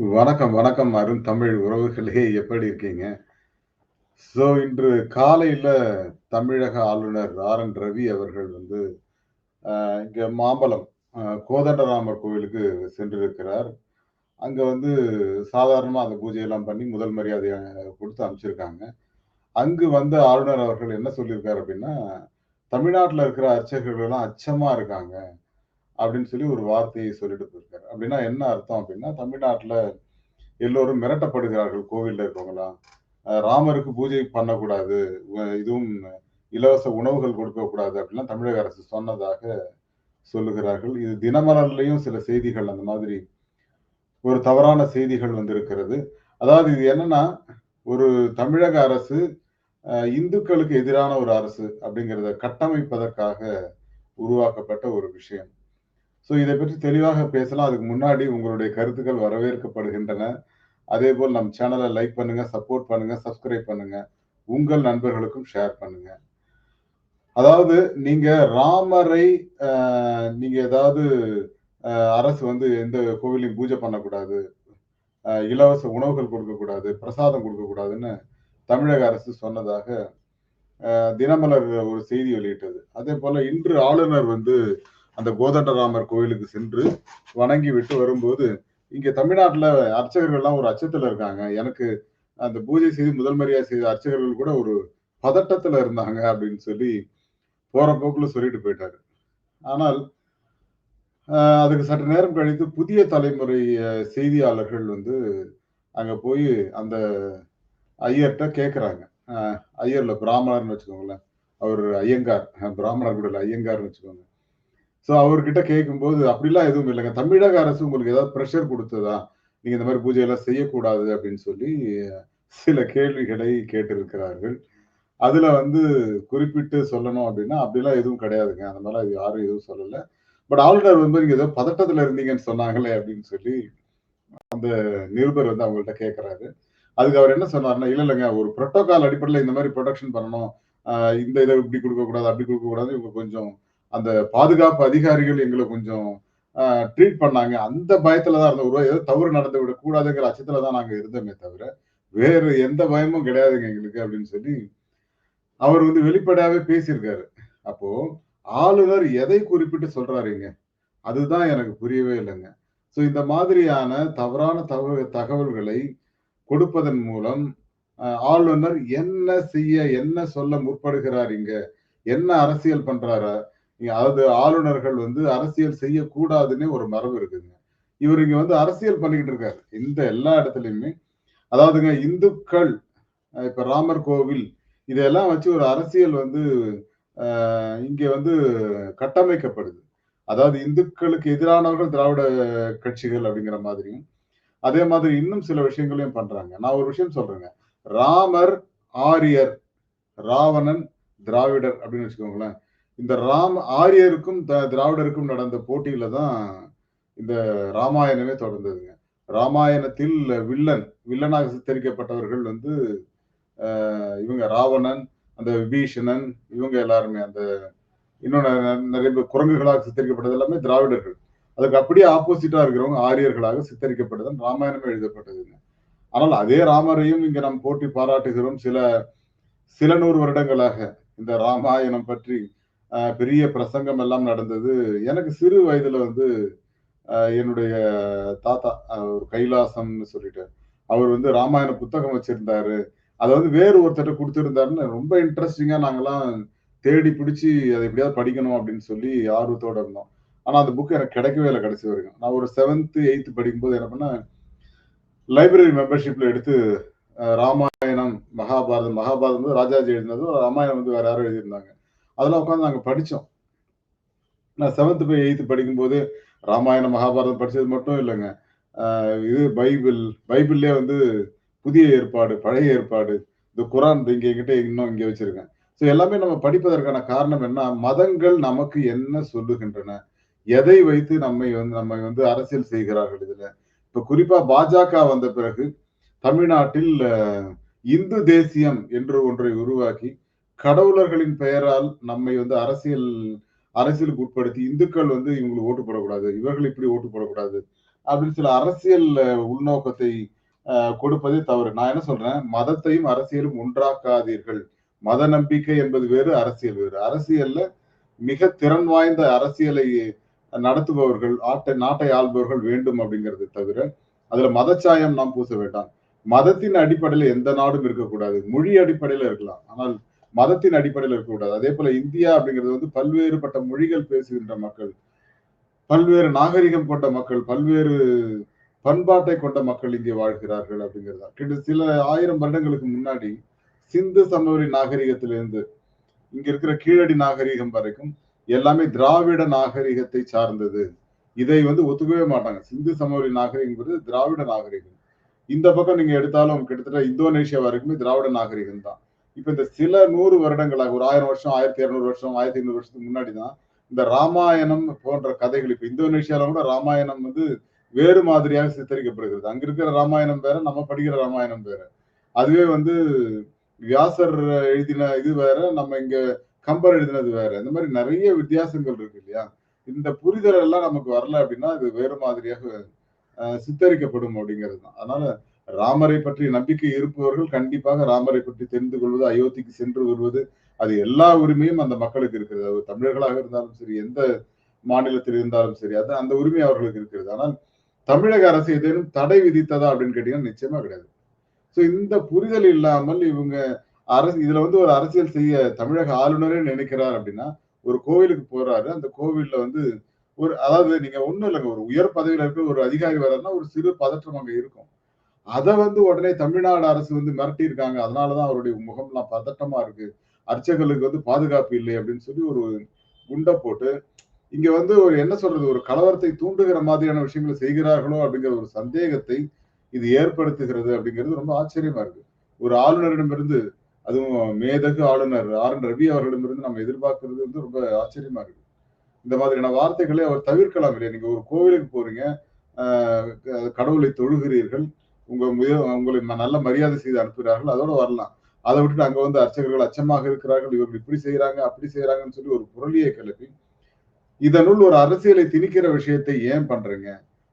வணக்கம், வணக்கம் அருந்தமிழ் உறவுகளே! எப்படி இருக்கீங்க? இன்று காலையில தமிழக ஆளுநர் ஆர்.என். ரவி அவர்கள் வந்து இங்க மாம்பலம் கோதண்டராமர் கோவிலுக்கு சென்றிருக்கிறார். அங்க வந்து சாதாரணமா அந்த பூஜையெல்லாம் பண்ணி முதல் மரியாதைய குடுத்து அனுப்பிச்சிருக்காங்க. அங்கு வந்த ஆளுநர் அவர்கள் என்ன சொல்லியிருக்காரு அப்டின்னா, "தமிழ்நாட்டுல இருக்கிற அர்ச்சகர்கள்லாம் அச்சமா இருக்காங்க" அப்டின்னு சொல்லி ஒரு வார்த்தையை சொல்லிட்டு போயிருக்காரு. அப்டின்னா என்ன அர்த்தம் அப்டின்னா, தமிழ்நாட்டுல எல்லோரும் மிரட்டப்படுகிறார்கள் கோவில்ல இருக்கவங்கலாம். ராமருக்கு பூஜை பண்ணக்கூடாது. இதுவும் இலவச உணவுகள் கொடுக்கக்கூடாது அப்படிலாம் தமிழக அரசு சொன்னதாக சொல்லுகிறார்கள். இது தினமலர்லயும் சில செய்திகள் அந்த மாதிரி ஒரு தவறான செய்திகள் வந்திருக்கிறது. அதாவது இது என்னன்னா, ஒரு தமிழக அரசு இந்துக்களுக்கு எதிரான ஒரு அரசு அப்படிங்கிறத கட்டமைப்பதற்காக உருவாக்கப்பட்ட ஒரு விஷயம். இத பற்றி தெளிவாக பேசலாம். அதுக்கு முன்னாடி உங்களுடைய கருத்துக்கள் வரவேற்கப்படுகின்றன. அதேபோல் நம் சேனல லைக் பண்ணுங்க, சப்போர்ட் பண்ணுங்க, சப்ஸ்கிரைப் பண்ணுங்க. உங்கள் நண்பர்களுக்கும் ஷேர் பண்ணுங்க. அதாவது நீங்க ராமரை அ நீங்க ஏதாவது அரசு வந்து எந்த கோவில்லயும் பூஜை பண்ணக்கூடாது. இலவச உணவுகள் கொடுக்கக்கூடாது, பிரசாதம் கொடுக்கக்கூடாதுன்னு தமிழக அரசு சொன்னதாக தினமலர் ஒரு செய்தி வெளியிட்டது. அதேபோல இன்று ஆளுநர் வந்து அந்த கோதண்டராமர் கோவிலுக்கு சென்று வணங்கிவிட்டு வரும்போது, இங்க தமிழ்நாட்டுல அர்ச்சகர்கள்லாம் ஒரு அச்சத்துல இருக்காங்க. எனக்கு அந்த பூஜை செய்து முதல் மரியாதை செய்த அர்ச்சகர்கள் கூட ஒரு பதட்டத்துல இருந்தாங்க அப்படின்னு சொல்லி போற போக்குல சொல்லிட்டு போயிட்டாரு. ஆனால் அதுக்கு சற்று நேரம் கழித்து புதிய தலைமுறை செய்தியாளர்கள் வந்து அங்க போய் அந்த ஐயர்ட்ட கேட்கறாங்க. அ ஐயர் இல்ல பிராமணர்ன்னு வச்சுக்கோங்களேன். அவரு ஐயங்கார். பிராமணர் கூட இல்ல ஐயங்கார்ன்னு வச்சுக்கோங்க. அவர்கிட்ட கேட்கும்போது, "அப்படிலாம் எதுவும் இல்லங்க. தமிழக அரசு உங்களுக்கு ஏதாவது பிரஷர் குடுத்ததா? நீங்க இந்த மாரி பூஜையெல்லாம் செய்யக்கூடாது" அப்படின்னு சொல்லி சில கேள்விகளை கேட்டிருக்கிறார்கள். அதுல வந்து குறிப்பிட்டு சொல்லணும் அப்படின்னா, "அப்படிலாம் எதுவும் கிடையாதுங்க. அந்த மாரிலாம் யாரும் எதுவும் சொல்லல. பட் ஆளுநர் வந்து நீங்க ஏதோ பதட்டத்துல இருந்தீங்கன்னு சொன்னாங்களே" அப்படின்னு சொல்லி அந்த நிருபர் வந்து அவங்கள்ட்ட கேட்கறாரு. அதுக்கு அவர் என்ன சொன்னாருன்னா, "இல்ல இல்லங்க. ஒரு புரோட்டோகால் அடிப்படையில இந்த மாரி புரொடெக்ஷன் பண்ணணும். அ இந்த இத இப்படி குடுக்கக்கூடாது, அப்படி குடுக்கக்கூடாது. இவங்க கொஞ்சம் அந்த பாதுகாப்பு அதிகாரிகள் எங்கள கொஞ்சம் அ ட்ரீட் பண்ணாங்க. அந்த பயத்துல தான் இருந்தோம். ஒருவேள ஏதோ தவறு நடந்து விடக்கூடாதுங்கிற அச்சத்துல தான் நாங்க இருந்தோமே தவிர, வேறு எந்த பயமும் கிடையாதுங்க எங்களுக்கு" அப்படின்னு சொல்லி அவர் வந்து வெளிப்படையாவே பேசியிருக்காரு. அப்போ ஆளுநர் எதை குறிப்பிட்டு சொல்றாருங்க? அதுதான் எனக்கு புரியவே இல்லங்க. இந்த மாதிரியான தவறான தகவல்களை கொடுப்பதன் மூலம் ஆளுநர் என்ன செய்ய, என்ன சொல்ல முற்படுகிறார் இங்க? என்ன அரசியல் பண்றாரா? அதாவது ஆளுநர்கள் வந்து அரசியல் செய்யக்கூடாதுன்னே ஒரு மரபு இருக்குங்க. இவரு இங்க வந்து அரசியல் பண்ணிக்கிட்டு இருக்காரு. இந்த எல்லா இடத்துலயுமே அதாவதுங்க இந்துக்கள் இப்ப ராமர் கோவில் இதெல்லாம் வச்சு ஒரு அரசியல் வந்து இங்க வந்து கட்டமைக்கப்படுது. அதாவது இந்துக்களுக்கு எதிரானவர்கள் திராவிட கட்சிகள் அப்படிங்கிற மாதிரியும், அதே மாதிரி இன்னும் சில விஷயங்களையும் பண்றாங்க. நான் ஒரு விஷயம் சொல்றேங்க. ராமர், ஆரியர், ராவணன், திராவிடர் அப்படின்னு வச்சுக்கோங்களேன். இந்த ஆரியருக்கும் திராவிடருக்கும் நடந்த போட்டியில தான் இந்த ராமாயணமே தொடர்ந்ததுங்க. ராமாயணத்தில் வில்லனாக சித்தரிக்கப்பட்டவர்கள் வந்து இவங்க ராவணன், அந்த விபீஷணன் இவங்க எல்லாருமே அந்த இன்னொன்னு நிறைய பேர் குரங்குகளாக சித்தரிக்கப்பட்டது எல்லாமே திராவிடர்கள். அதுக்கு அப்படியே ஆப்போசிட்டா இருக்கிறவங்க ஆரியர்களாக சித்தரிக்கப்பட்டது ராமாயணமே எழுதப்பட்டதுங்க. ஆனால் அதே ராமரையும் இங்க நாம் போற்றி பாராட்டுகிறோம். சில சில 100 வருடங்களாக இந்த ராமாயணம் பற்றி பெரிய பிரசங்கம் எல்லாம் நடந்தது. எனக்கு சிறு வயதுல வந்து என்னுடைய தாத்தா ஒரு கைலாசம்னு சொல்லிட்டு, அவர் வந்து ராமாயண புத்தகம் வச்சிருந்தாரு. அத வந்து வேறு ஒருத்தர்ட்ட குடுத்திருந்தாருன்னு ரொம்ப இன்ட்ரஸ்டிங்கா நாங்கலாம் தேடி பிடிச்சு அத எப்படியாவது படிக்கணும் அப்படின்னு சொல்லி ஆர்வத்தோட இருந்தோம். ஆனா அந்த புக் எனக்கு கிடைக்கவே இல்ல கடைசி வரைக்கும். நான் ஒரு 7த், 8த் படிக்கும்போது என்ன பண்ணேன், லைப்ரரி மெம்பர்ஷிப்ல எடுத்து ராமாயணம், மகாபாரதம் மகாபாரதம் வந்து ராஜாஜி எழுதினது, ராமாயணம் வந்து வேற யாரோ எழுதியிருந்தாங்க. அதெல்லாம் உட்கார்ந்து நாங்க படிச்சோம். நான் 7த் போய் 8த் படிக்கும்போது ராமாயணம், மகாபாரதம் படிச்சது மட்டும் இல்லங்க. இது பைபிள்லயே வந்து புதிய ஏற்பாடு, பழைய ஏற்பாடு, இந்த குரான் இங்க என்கிட்ட இன்னும் இங்க வச்சிருக்கேன். எல்லாமே நம்ம படிப்பதற்கான காரணம் என்ன? மதங்கள் நமக்கு என்ன சொல்லுகின்றன? எதை வைத்து நம்மை வந்து அரசியல் செய்கிறார்கள் இதுல? இப்ப குறிப்பா பாஜக வந்த பிறகு தமிழ்நாட்டில் இந்து தேசியம் என்று ஒன்றை உருவாக்கி, கடவுளர்களின் பெயரால் நம்மை வந்து அரசியலுக்கு உட்படுத்தி, இந்துக்கள் வந்து இவங்களுக்கு ஓட்டு போடக்கூடாது. இவர்கள் இப்படி ஓட்டு போடக்கூடாது. அப்படின்னு சில அரசியல் உள்நோக்கத்தை கொடுப்பதே தவறு. நான் என்ன சொல்றேன், மதத்தையும் அரசியலும் ஒன்றாக்காதீர்கள். மத நம்பிக்கை என்பது வேறு, அரசியல் வேறு. அரசியல்ல மிக திறன் வாய்ந்த அரசியலை நடத்துபவர்கள், நாட்டை ஆள்பவர்கள் வேண்டும் அப்படிங்கிறது தவிர, அதுல மதச்சாயம் நாம் பூச வேண்டாம். மதத்தின் அடிப்படையில எந்த நாடும் இருக்கக்கூடாது. மொழி அடிப்படையில இருக்கலாம். ஆனால் மதத்தின் அடிப்படையில இருக்கக்கூடாது. அதே போல இந்தியா அப்படிங்கிறது வந்து பல்வேறுபட்ட மொழிகள் பேசுகின்ற மக்கள், பல்வேறு நாகரிகம் கொண்ட மக்கள், பல்வேறு பண்பாட்டை கொண்ட மக்கள் இங்கே வாழ்கிறார்கள் அப்படிங்கிறது தான். சில 1000 வருடங்களுக்கு முன்னாடி சிந்து சமவெளி நாகரிகத்திலிருந்து இங்க இருக்கிற கீழடி நாகரிகம் வரைக்கும் எல்லாமே திராவிட நாகரிகத்தை சார்ந்தது. இதை வந்து ஒத்துக்கவே மாட்டாங்க. சிந்து சமவெளி நாகரிகம்ங்கிறது திராவிட நாகரிகம். இந்த பக்கம் நீங்க எடுத்தாலும் கிட்டத்தட்ட இந்தோனேஷியா வரைக்குமே திராவிட நாகரிகம் தான். இப்ப இந்த சில 100 வருடங்களாக ஒரு 1000 வருஷம், 1200 வருஷம், 1500 வருஷத்துக்கு முன்னாடி தான் இந்த ராமாயணம் போன்ற கதைகள் இப்ப இந்தோனேஷியால கூட ராமாயணம் வந்து வேறு மாதிரியாக சித்தரிக்கப்படுகிறது. அங்க இருக்கிற ராமாயணம் வேற, நம்ம படிக்கிற ராமாயணம் வேற. அதுவே வந்து வியாசர் எழுதின இது வேற, நம்ம இங்க கம்பர் எழுதினது வேற. இந்த மாதிரி நிறைய வித்தியாசங்கள் இருக்கு இல்லையா? இந்த புரிதல் எல்லாம் நமக்கு வரல அப்படின்னா அது வேறு மாதிரியாக சித்தரிக்கப்படும் அப்படிங்கிறது தான். அதனால ராமரை பற்றி நம்பிக்கை இருப்பவர்கள் கண்டிப்பாக ராமரை பற்றி தெரிந்து கொள்வது, அயோத்திக்கு சென்று வருவது, அது எல்லா உரிமையும் அந்த மக்களுக்கு இருக்கிறது. அது தமிழர்களாக இருந்தாலும் சரி, எந்த மாநிலத்தில் இருந்தாலும் சரி, அது அந்த உரிமை அவர்களுக்கு இருக்கிறது. ஆனால் தமிழக அரசு ஏதேனும் தடை விதித்ததா அப்படின்னு கேட்டீங்கன்னா நிச்சயமா கிடையாது. சோ இந்த புரிதல் இல்லாமல் இவங்க இதுல வந்து ஒரு அரசியல் செய்ய தமிழக ஆளுநரே நினைக்கிறார் அப்படின்னா, ஒரு கோவிலுக்கு போறாரு. அந்த கோவில்ல வந்து அதாவது நீங்க ஒண்ணும் இல்லங்க. ஒரு உயர் பதவியில இருக்கிற ஒரு அதிகாரி வர்றாருன்னா, ஒரு சிறு பதற்றம் அங்க இருக்கும். அத வந்து உடனே தமிழ்நாடு அரசு வந்து மிரட்டியிருக்காங்க. அதனாலதான் அவருடைய முகம்லாம் பதட்டமா இருக்கு. அர்ச்சகர்களுக்கு வந்து பாதுகாப்பு இல்லை அப்படின்னு சொல்லி ஒரு குண்ட போட்டு, இங்க வந்து ஒரு என்ன சொல்றது? ஒரு கலவரத்தை தூண்டுகிற மாதிரியான விஷயங்கள செய்கிறார்களோ அப்படிங்கிற ஒரு சந்தேகத்தை இது ஏற்படுத்துகிறது அப்படிங்கிறது ரொம்ப ஆச்சரியமா இருக்கு. ஒரு ஆளுநரிடமிருந்து, அதுவும் மேதகு ஆளுநர் ஆர்.என்.ரவி அவர்களிடமிருந்து நம்ம எதிர்பார்க்கிறது வந்து ரொம்ப ஆச்சரியமா இருக்கு. இந்த மாதிரியான வார்த்தைகளை அவர் தவிர்க்கலாம் இல்லையா? நீங்க ஒரு கோவிலுக்கு போறீங்க, ஆ கடவுளை தொழுகிறீர்கள், உங்களை நல்ல மரியாதை செய்து அனுப்புகிறார்கள், அதோட வரலாம். அத விட்டுட்டு அங்க வந்து அர்ச்சகர்கள் அச்சமாக இருக்கிறார்கள், இவர்கள் இப்படி செய்றாங்க, அப்படி செய்றாங்கன்னு சொல்லி ஒரு புரளியை கிளப்பி, இதனுள் ஒரு அரசியலை திணிக்கிற விஷயத்தை ஏன் பண்றீங்க?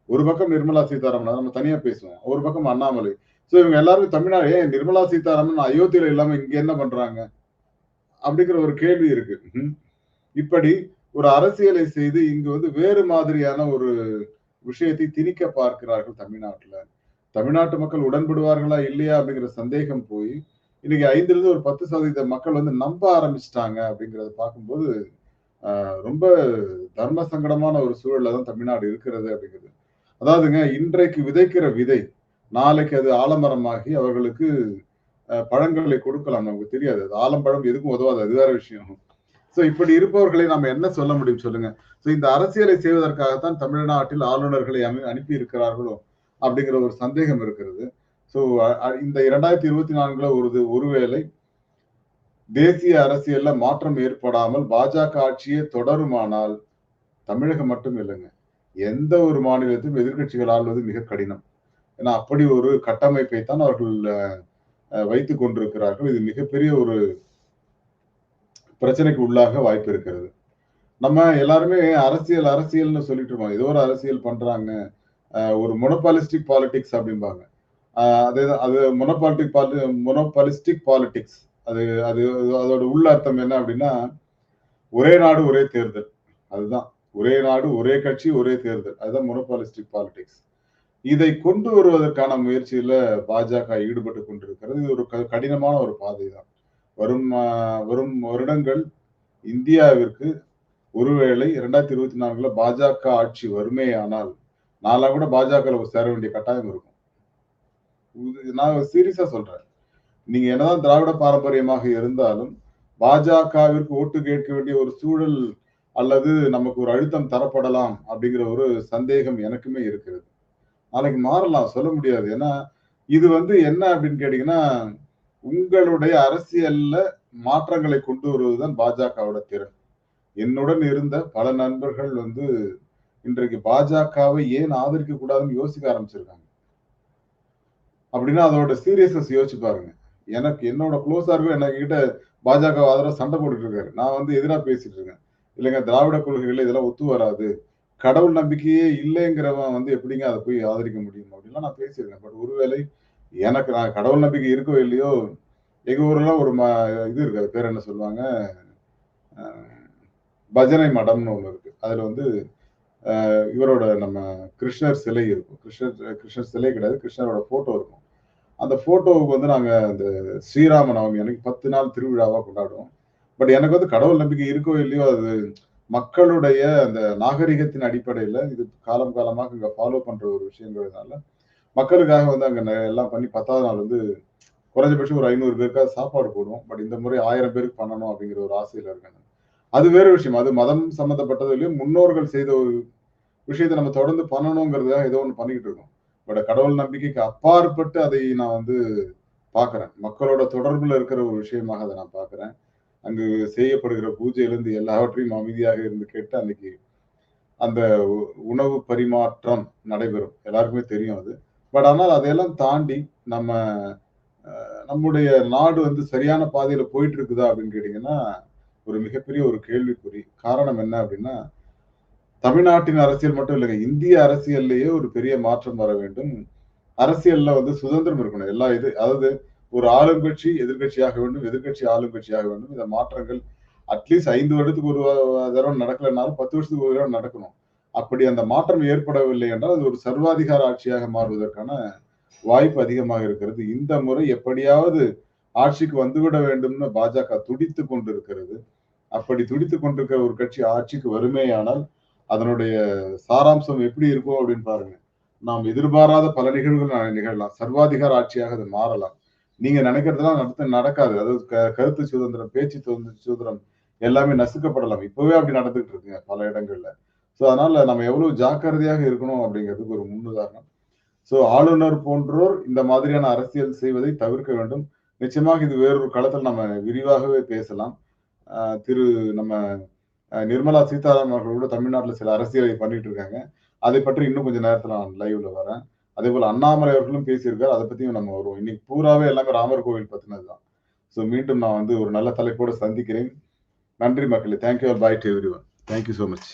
ஒரு பக்கம் நிர்மலா சீதாராமன் நம்ம தனியா பேசுவோம். ஒரு பக்கம் அண்ணாமலை. சோ இவங்க எல்லாரும் தமிழ்நாடு ஏன் நிர்மலா சீதாராமன் அயோத்தியில இல்லாம இங்க என்ன பண்றாங்க? அப்படிங்கிற ஒரு கேள்வி இருக்கு. இப்படி ஒரு அரசியலை செய்து இங்கு வந்து வேறு மாதிரியான ஒரு விஷயத்தை திணிக்க பார்க்கிறார்கள் தமிழ்நாட்டுல. தமிழ்நாட்டு மக்கள் உடன்படுவார்களா இல்லையா அப்படிங்கிற சந்தேகம் போய் இன்னைக்கு 5லிருந்து ஒரு 10% மக்கள் வந்து நம்ப ஆரம்பிச்சுட்டாங்க அப்படிங்கிறத பார்க்கும்போது ரொம்ப தர்ம சங்கடமான ஒரு சூழல்ல தான் தமிழ்நாடு இருக்கிறது அப்படிங்கிறது. அதாவதுங்க இன்றைக்கு விதைக்கிற விதை நாளைக்கு அது ஆலமரமாகி அவர்களுக்கு பழங்களை கொடுக்கலாம். நமக்கு தெரியாது. அது ஆலம்பழம் எதுக்கும் உதவாது. அது வேற விஷயம். சோ இப்படி இருப்பவர்களை நாம என்ன சொல்ல முடியும் சொல்லுங்க. சோ இந்த அரசியலை செய்வதற்காகத்தான் தமிழ்நாட்டில் ஆளுநர்களை அனுப்பி இருக்கிறார்களோ அப்படிங்கிற ஒரு சந்தேகம் இருக்கிறது. சோ இந்த 2024ல ஒருவேளை தேசிய அரசியல்ல மாற்றம் ஏற்படாமல் பாஜக ஆட்சியே தொடருமானால் தமிழகம் மட்டும் இல்லைங்க. எந்த ஒரு மாநிலத்திலும் எதிர்க்கட்சிகள் ஆள்வது மிக கடினம். ஏன்னா அப்படி ஒரு கட்டமைப்பை தான் அவர்கள் வைத்துக் கொண்டிருக்கிறார்கள். இது மிகப்பெரிய ஒரு பிரச்சனைக்கு உள்ளாக வாய்ப்பு இருக்கிறது. நம்ம எல்லாருமே அரசியல்னு சொல்லிட்டு இருக்கோம். ஏதோ ஒரு அரசியல் பண்றாங்க. ஒரு மொனோபாலிஸ்டிக் பாலிடிக்ஸ் அப்படிம்பாங்க. அதேதான் அது மொனோபாலிஸ்டிக் பாலிடிக்ஸ். அது அது அதோட உள்ள அர்த்தம் என்ன அப்படின்னா, ஒரே நாடு ஒரே தேர்தல். அதுதான். ஒரே நாடு, ஒரே கட்சி, ஒரே தேர்தல். அதுதான் மொனோபாலிஸ்டிக் பாலிடிக்ஸ். இதை கொண்டு வருவதற்கான முயற்சியில பாஜக ஈடுபட்டுக் கொண்டிருக்கிறது. இது ஒரு கடினமான ஒரு பாதை தான். வரும் வருடங்கள் இந்தியாவிற்கு ஒருவேளை 2024ல பாஜக ஆட்சி வருமேயானால், நான்லாம் கூட பாஜகல சேர வேண்டிய கட்டாயம் இருக்கும். நான் சீரியஸா சொல்றேன். நீங்க என்னதான் திராவிட பாரம்பரியமாக இருந்தாலும், பாஜகவிற்கு ஓட்டு கேட்க வேண்டிய ஒரு சூழல் அல்லது நமக்கு ஒரு அழுத்தம் தரப்படலாம் அப்படிங்கிற ஒரு சந்தேகம் எனக்குமே இருக்கிறது. நாளைக்கு மாறலாம். சொல்ல முடியாது. ஏன்னா, இது வந்து என்ன அப்படின்னு கேட்டீங்கன்னா, உங்களுடைய அரசியல்ல மாற்றங்களை கொண்டு வருவதுதான் பாஜகவோட திறன். என்னுடன் இருந்த பல நண்பர்கள் வந்து இன்றைக்கு பாஜகவை ஏன் ஆதரிக்க கூடாதுன்னு யோசிக்க ஆரம்பிச்சிருக்காங்க. அப்படின்னா அதோட சீரியஸ்னஸ் யோசிச்சு பாருங்க. என்னோட குளோஸா இருக்கிற என்கிட்ட பாஜக ஆதரவா சண்டை போட்டுட்டு இருக்காரு. நான் வந்து எதிரா பேசிட்டு இருக்கேன். இல்லைங்க திராவிட கொள்கைகள் இதெல்லாம் ஒத்து வராது. கடவுள் நம்பிக்கையே இல்லைங்கிறவன் வந்து எப்படிங்க அத போய் ஆதரிக்க முடியும்? அப்படின்லாம் நான் பேசியிருக்கேன். பட் ஒருவேளை நான் கடவுள் நம்பிக்கை இருக்கோ இல்லையோ, எங்க ஊர்ல ஒரு இது இருக்கு. அது பேர் என்ன சொல்லுவாங்க? அ பஜனை மடம்னு ஒண்ணு இருக்கு. அதுல வந்து இவரோட நம்ம கிருஷ்ணர் சிலை இருக்கும். கிருஷ்ணர் சிலை கிடையாது. கிருஷ்ணரோட ஃபோட்டோ இருக்கும். அந்த ஃபோட்டோவுக்கு வந்து நாங்க அந்த ஸ்ரீராம நவமி அன்னைக்கு 10 நாள் திருவிழாவா கொண்டாடுவோம். பட் எனக்கு வந்து கடவுள் நம்பிக்கை இருக்கோ இல்லையோ, அது மக்களுடைய அந்த நாகரிகத்தின் அடிப்படையில இது காலம் காலமாக இங்க ஃபாலோ பண்ற ஒரு விஷயங்கிறதுனால, மக்களுக்காக வந்து அங்க எல்லாம் பண்ணி 10வது நாள் வந்து குறைஞ்சபட்சம் ஒரு 500 பேருக்காவது சாப்பாடு போடுவோம். பட் இந்த முறை 1000 பேருக்கு பண்ணணும் அப்படிங்கிற ஒரு ஆசையில இருக்கேன். அது வேற விஷயம். அது மதம் சம்மந்தப்பட்டது இல்லையோ, முன்னோர்கள் செய்த ஒரு விஷயத்த நம்ம தொடர்ந்து பண்ணணுங்கிறதுக்காக ஏதோ ஒண்ணு பண்ணிக்கிட்டு இருக்கோம். பட் கடவுள் நம்பிக்கைக்கு அப்பாற்பட்டு அதை நான் வந்து பார்க்கிறேன். மக்களோட தொடர்புல இருக்கிற ஒரு விஷயமாக அத நான் பார்க்கிறேன். அங்கு செய்யப்படுகிற பூஜையிலிருந்து எல்லாவற்றையும் அமைதியாக இருந்து கேட்டு அன்னைக்கு அந்த உணவு பரிமாற்றம் நடைபெறும். எல்லாருக்குமே தெரியும் அது. பட் ஆனால் அதையெல்லாம் தாண்டி நம்ம நம்முடைய நாடு வந்து சரியான பாதையில போயிட்டு இருக்குதா அப்படின்னு கேட்டீங்கன்னா, ஒரு மிகப்பெரிய ஒரு கேள்விக்குறி. காரணம் என்ன அப்படின்னா, தமிழ்நாட்டின் அரசியல் மட்டும் இல்லங்க. இந்திய அரசியல்லயே ஒரு பெரிய மாற்றம் வர வேண்டும். அரசியல்ல வந்து சுதந்திரம் இருக்கணும். அதாவது ஒரு ஆளுங்கட்சி எதிர்க்கட்சியாக வேண்டும். எதிர்க்கட்சி ஆளுங்கட்சியாக வேண்டும். இந்த மாற்றங்கள் அட்லீஸ்ட் 5 வருடத்துக்கு ஒரு தடவ நடக்கலனாலும் 10 வருஷத்துக்கு ஒரு தடவ நடக்கணும். அப்படி அந்த மாற்றம் ஏற்படவில்லை என்றால், அது ஒரு சர்வாதிகார ஆட்சியாக மாறுவதற்கான வாய்ப்பு அதிகமாக இருக்கிறது. இந்த முறை எப்படியாவது ஆட்சிக்கு வந்துவிட வேண்டும்னு பாஜக துடித்துக் கொண்டிருக்கிறது. அப்படி துடித்துக் கொண்டிருக்கிற ஒரு கட்சி ஆட்சிக்கு வருமேயானால், அதனுடைய சாராம்சம் எப்படி இருக்கும் அப்படின்னு பாருங்க. நாம் எதிர்பாராத பல நிகழ்வுகள் நிகழலாம். சர்வாதிகார ஆட்சியாக அது மாறலாம். நீங்க நினைக்கிறதெல்லாம் நடக்காது. அதாவது கருத்து சுதந்திரம், பேச்சு சுதந்திரம் எல்லாமே நசுக்கப்படலாம். இப்பவே அப்படி நடந்துட்டு இருக்குங்க பல இடங்கள்ல. அதனால நம்ம எவ்வளவு ஜாக்கிரதையாக இருக்கணும் அப்படிங்கிறதுக்கு ஒரு முன்னுதாரணம். ஆளுநர் போன்றோர் இந்த மாதிரியான அரசியல் செய்வதை தவிர்க்க வேண்டும். நிச்சயமாக இது வேறொரு களத்தில் நம்ம விரிவாகவே பேசலாம். திரு நம்ம நிர்மலா சீதாராமன் அவர்கள் கூட தமிழ்நாட்டுல சில அரசியலை பண்ணிட்டு இருக்காங்க. அதை பற்றி இன்னும் கொஞ்ச நேரத்துல நான் லைவ்ல வரேன். அதேபோல அண்ணாமலை அவர்களும் பேசியிருக்கார். அத பத்தியும் நம்ம வருவோம். இன்னைக்கு பூராவே எல்லாமே ராமர் கோவில் பத்தினது தான். மீண்டும் நான் வந்து ஒரு நல்ல தலைப்போடு சந்திக்கிறேன். நன்றி மக்களே. Thank you all. Bye to everyone. Thank you so much.